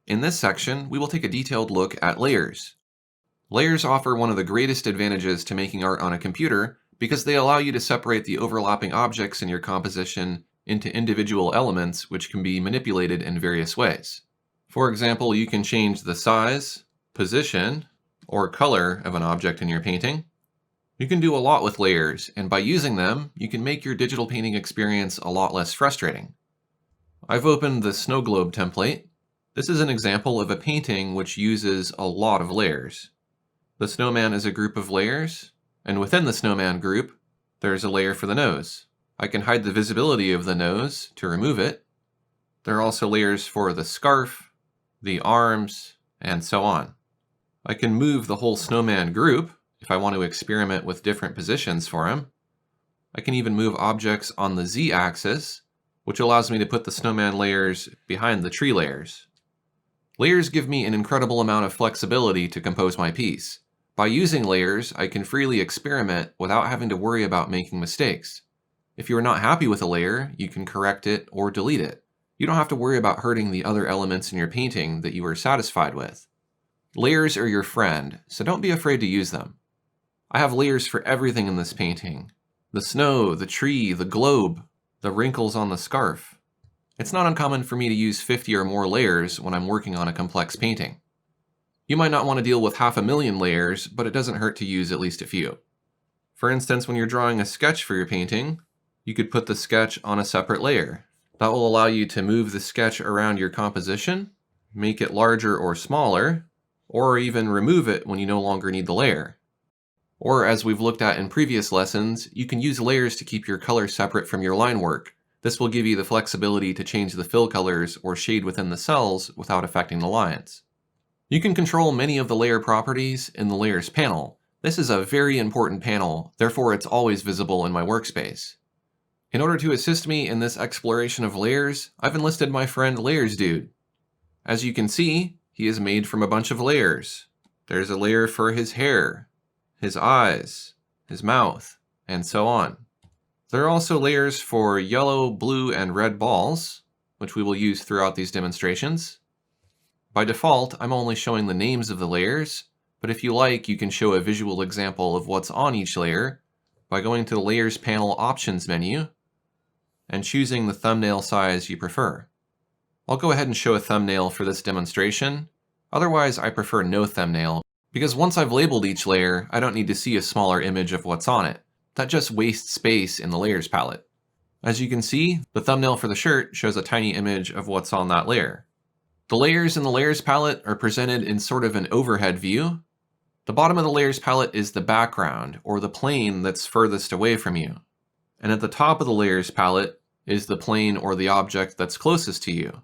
In this section, we will take a detailed look at layers. Layers offer one of the greatest advantages to making art on a computer because they allow you to separate the overlapping objects in your composition into individual elements which can be manipulated in various ways. For example, you can change the size, position, or color of an object in your painting. You can do a lot with layers, and by using them, you can make your digital painting experience a lot less frustrating. I've opened the snow globe template. This is an example of a painting which uses a lot of layers. The snowman is a group of layers, and within the snowman group, there's a layer for the nose. I can hide the visibility of the nose to remove it. There are also layers for the scarf, the arms, and so on. I can move the whole snowman group if I want to experiment with different positions for him. I can even move objects on the Z-axis, which allows me to put the snowman layers behind the tree layers. Layers give me an incredible amount of flexibility to compose my piece. By using layers, I can freely experiment without having to worry about making mistakes. If you are not happy with a layer, you can correct it or delete it. You don't have to worry about hurting the other elements in your painting that you are satisfied with. Layers are your friend, so don't be afraid to use them. I have layers for everything in this painting. The snow, the tree, the globe, the wrinkles on the scarf. It's not uncommon for me to use 50 or more layers when I'm working on a complex painting. You might not want to deal with 500,000 layers, but it doesn't hurt to use at least a few. For instance, when you're drawing a sketch for your painting, you could put the sketch on a separate layer. That will allow you to move the sketch around your composition, make it larger or smaller, or even remove it when you no longer need the layer. Or as we've looked at in previous lessons, you can use layers to keep your color separate from your line work. This will give you the flexibility to change the fill colors or shade within the cells without affecting the lines. You can control many of the layer properties in the Layers panel. This is a very important panel, therefore it's always visible in my workspace. In order to assist me in this exploration of layers, I've enlisted my friend Layers Dude. As you can see, he is made from a bunch of layers. There's a layer for his hair, his eyes, his mouth, and so on. There are also layers for yellow, blue, and red balls, which we will use throughout these demonstrations. By default, I'm only showing the names of the layers, but if you like, you can show a visual example of what's on each layer by going to the Layers panel Options menu and choosing the thumbnail size you prefer. I'll go ahead and show a thumbnail for this demonstration. Otherwise, I prefer no thumbnail, because once I've labeled each layer, I don't need to see a smaller image of what's on it. That just wastes space in the Layers palette. As you can see, the thumbnail for the shirt shows a tiny image of what's on that layer. The layers in the Layers palette are presented in sort of an overhead view. The bottom of the Layers palette is the background, or the plane that's furthest away from you. And at the top of the Layers palette is the plane or the object that's closest to you.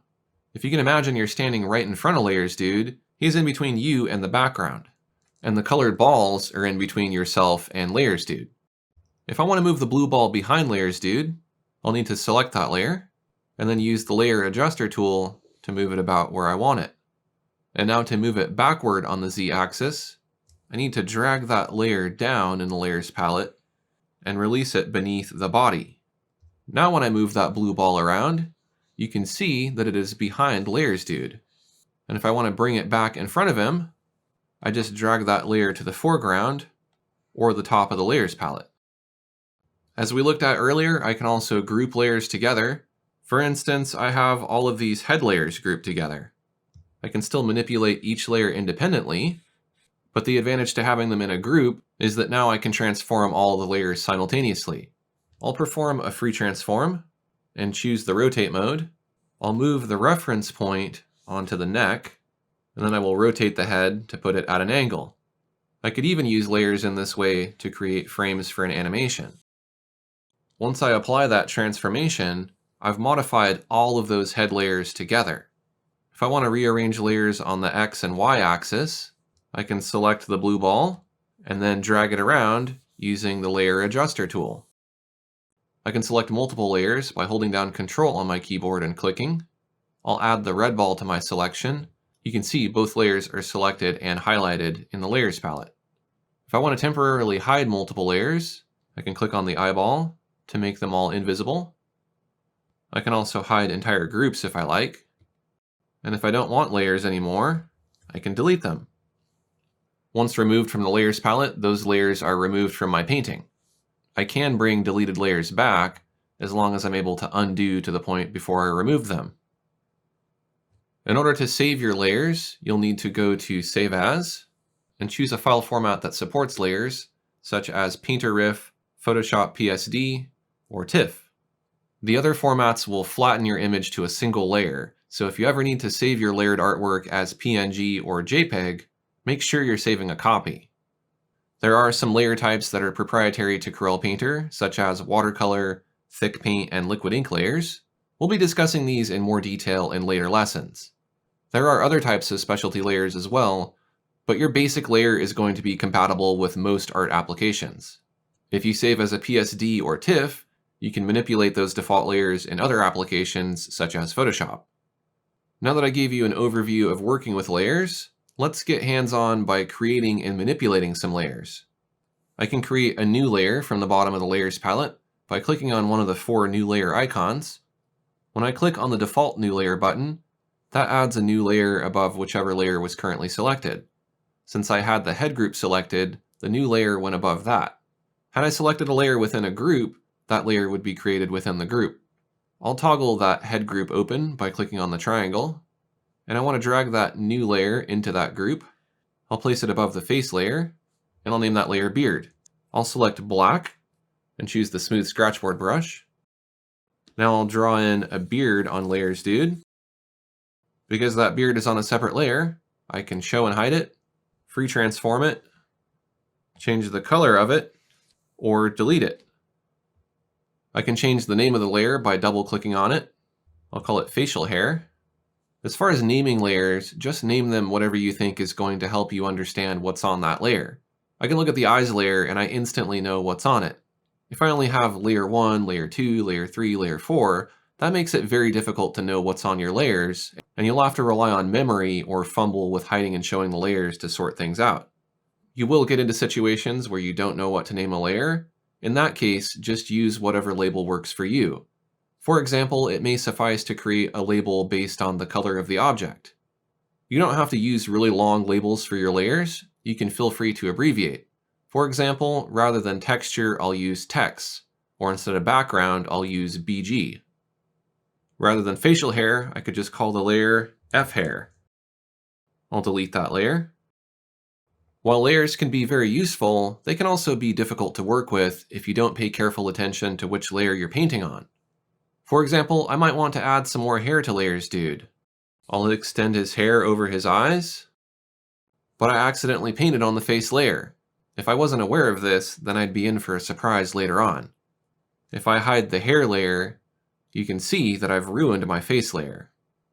If you can imagine you're standing right in front of Layers Dude, he's in between you and the background. And the colored balls are in between yourself and Layers Dude. If I want to move the blue ball behind Layers Dude, I'll need to select that layer, and then use the Layer Adjuster tool to move it about where I want it. And now to move it backward on the Z-axis, I need to drag that layer down in the Layers palette and release it beneath the body. Now when I move that blue ball around, you can see that it is behind Layers Dude. And if I want to bring it back in front of him, I just drag that layer to the foreground or the top of the Layers palette. As we looked at earlier, I can also group layers together. For instance, I have all of these head layers grouped together. I can still manipulate each layer independently, but the advantage to having them in a group is that now I can transform all the layers simultaneously. I'll perform a free transform and choose the rotate mode. I'll move the reference point onto the neck, and then I will rotate the head to put it at an angle. I could even use layers in this way to create frames for an animation. Once I apply that transformation, I've modified all of those head layers together. If I want to rearrange layers on the X and Y axis, I can select the blue ball and then drag it around using the Layer Adjuster tool. I can select multiple layers by holding down Control on my keyboard and clicking. I'll add the red ball to my selection. You can see both layers are selected and highlighted in the Layers palette. If I want to temporarily hide multiple layers, I can click on the eyeball to make them all invisible. I can also hide entire groups if I like. And if I don't want layers anymore, I can delete them. Once removed from the layers palette, those layers are removed from my painting. I can bring deleted layers back as long as I'm able to undo to the point before I remove them. In order to save your layers, you'll need to go to Save As and choose a file format that supports layers, such as Painter RIF, Photoshop PSD, or TIFF. The other formats will flatten your image to a single layer, so if you ever need to save your layered artwork as PNG or JPEG, make sure you're saving a copy. There are some layer types that are proprietary to Corel Painter, such as watercolor, thick paint, and liquid ink layers. We'll be discussing these in more detail in later lessons. There are other types of specialty layers as well, but your basic layer is going to be compatible with most art applications. If you save as a PSD or TIFF, you can manipulate those default layers in other applications, such as Photoshop. Now that I gave you an overview of working with layers, let's get hands-on by creating and manipulating some layers. I can create a new layer from the bottom of the Layers palette by clicking on one of the 4 new layer icons. When I click on the default new layer button, that adds a new layer above whichever layer was currently selected. Since I had the head group selected, the new layer went above that. Had I selected a layer within a group, that layer would be created within the group. I'll toggle that head group open by clicking on the triangle, and I want to drag that new layer into that group. I'll place it above the face layer, and I'll name that layer Beard. I'll select black and choose the smooth scratchboard brush. Now I'll draw in a beard on Layers Dude. Because that beard is on a separate layer, I can show and hide it, free transform it, change the color of it, or delete it. I can change the name of the layer by double-clicking on it. I'll call it facial hair. As far as naming layers, just name them whatever you think is going to help you understand what's on that layer. I can look at the eyes layer and I instantly know what's on it. If I only have layer 1, layer 2, layer 3, layer 4, that makes it very difficult to know what's on your layers, and you'll have to rely on memory or fumble with hiding and showing the layers to sort things out. You will get into situations where you don't know what to name a layer. In that case, just use whatever label works for you. For example, it may suffice to create a label based on the color of the object. You don't have to use really long labels for your layers. You can feel free to abbreviate. For example, rather than texture, I'll use tex, or instead of background, I'll use BG. Rather than facial hair, I could just call the layer F hair. I'll delete that layer. While layers can be very useful, they can also be difficult to work with if you don't pay careful attention to which layer you're painting on. For example, I might want to add some more hair to Layers Dude. I'll extend his hair over his eyes, but I accidentally painted on the face layer. If I wasn't aware of this, then I'd be in for a surprise later on. If I hide the hair layer, you can see that I've ruined my face layer.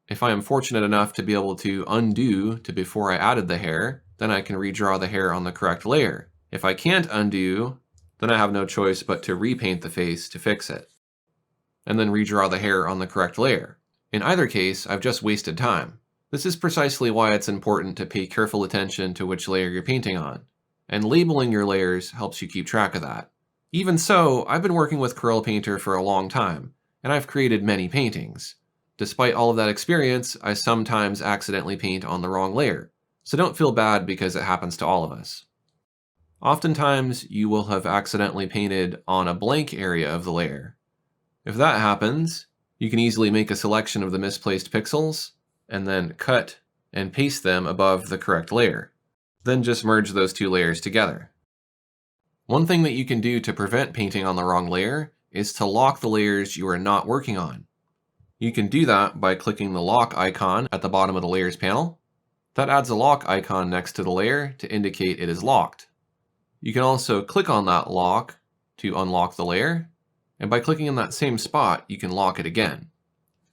If I am fortunate enough to be able to undo to before I added the hair, then I can redraw the hair on the correct layer. If I can't undo, then I have no choice but to repaint the face to fix it, and then redraw the hair on the correct layer. In either case, I've just wasted time. This is precisely why it's important to pay careful attention to which layer you're painting on, and labeling your layers helps you keep track of that. Even so, I've been working with Corel Painter for a long time, and I've created many paintings. Despite all of that experience, I sometimes accidentally paint on the wrong layer, so don't feel bad because it happens to all of us. Oftentimes, you will have accidentally painted on a blank area of the layer. If that happens, you can easily make a selection of the misplaced pixels, and then cut and paste them above the correct layer. Then just merge those two layers together. One thing that you can do to prevent painting on the wrong layer is to lock the layers you are not working on. You can do that by clicking the lock icon at the bottom of the Layers panel. That adds a lock icon next to the layer to indicate it is locked. You can also click on that lock to unlock the layer, and by clicking in that same spot, you can lock it again.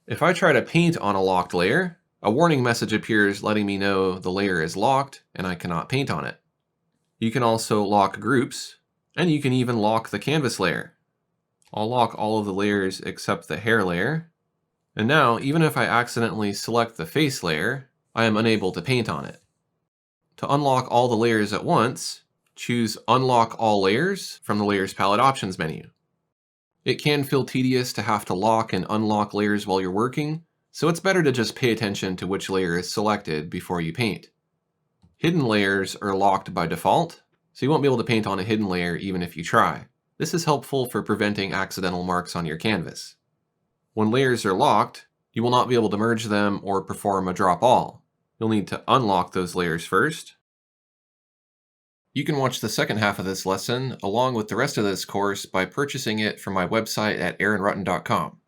If I try to paint on a locked layer, a warning message appears letting me know the layer is locked and I cannot paint on it. You can also lock groups, and you can even lock the canvas layer. I'll lock all of the layers except the hair layer, and now even if I accidentally select the face layer, I am unable to paint on it. To unlock all the layers at once, choose Unlock All Layers from the Layers Palette Options menu. It can feel tedious to have to lock and unlock layers while you're working, so it's better to just pay attention to which layer is selected before you paint. Hidden layers are locked by default, so you won't be able to paint on a hidden layer even if you try. This is helpful for preventing accidental marks on your canvas. When layers are locked, you will not be able to merge them or perform a drop all. You'll need to unlock those layers first. You can watch the second half of this lesson along with the rest of this course by purchasing it from my website at aaronrutten.com.